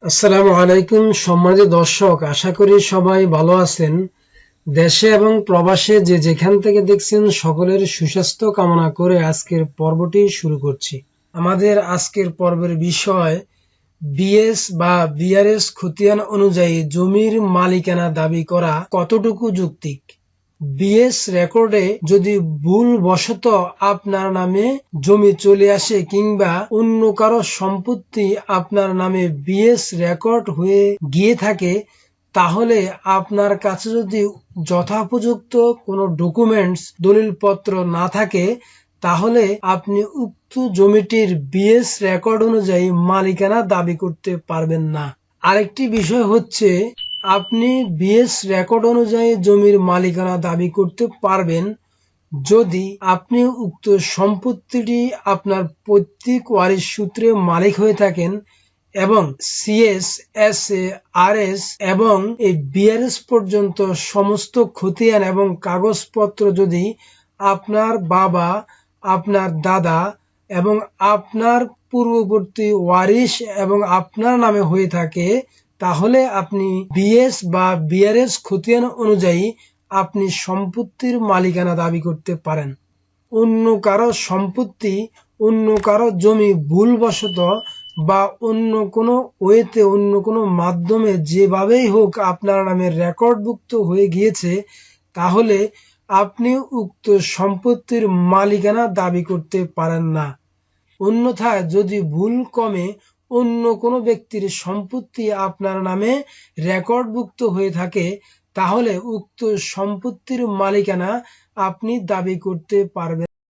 আসসালামু আলাইকুম সম্মানিত দর্শক, আশা করি সবাই ভালো আছেন। দেশে এবং প্রবাসে যে যেখান থেকে দেখছেন সকলের সুস্বাস্থ্য কামনা করে আজকের পর্বটি শুরু করছি। আমাদের আজকের পর্বের বিষয় বিএস বা বিআরএস খতিয়ান অনুযায়ী জমির মালিকানা দাবি করা কতটুকু যৌক্তিক। বিএস রেকর্ডে যদি ভুলবশত আপনার নামে জমি চলে আসে কিংবা অন্য কারো সম্পত্তি আপনার নামে বিএস রেকর্ড হয়ে গিয়ে থাকে, তাহলে আপনার কাছে যদি যথোপযুক্ত কোনো ডকুমেন্টস দলিলপত্র না থাকে, তাহলে আপনি উক্ত জমিটির বিএস রেকর্ড অনুযায়ী মালিকানা দাবি করতে পারবেন না। আরেকটি বিষয় হচ্ছে, আপনি বিএস রেকর্ড অনুযায়ী জমির মালিকানা দাবি করতে পারবেন যদি আপনি উক্ত সম্পত্তিটি আপনার পৈতৃক ওয়ারিশ সূত্রে মালিক হয়ে থাকেন এবং সিএস, এসএ, আরএস এবং এই বিআরএস পর্যন্ত সমস্ত খতিয়ান এবং কাগজপত্র যদি আপনার বাবা, আপনার দাদা এবং আপনার পূর্ববর্তী ওয়ারিশ এবং আপনার নামে হয়ে থাকে, তাহলে আপনি বিএস বা বিআরএস খতিয়ান অনুযায়ী আপনি সম্পত্তির মালিকানা দাবি করতে পারেন। অন্য কারো সম্পত্তি, অন্য কারো জমি ভুলবশত বা অন্য কোনো ওয়েতে, অন্য কোনো মাধ্যমে যেভাবেই হোক আপনার নামে রেকর্ডভুক্ত হয়ে গিয়েছে, তাহলে আপনি উক্ত সম্পত্তির মালিকানা দাবি করতে পারেন না। অন্যথায় যদি ভুল ক্রমে অন্য কোনো ব্যক্তির সম্পত্তি আপনার নামে রেকর্ডভুক্ত হয়ে থাকে, তাহলে উক্ত সম্পত্তির মালিকানা আপনি দাবি করতে পারবেন।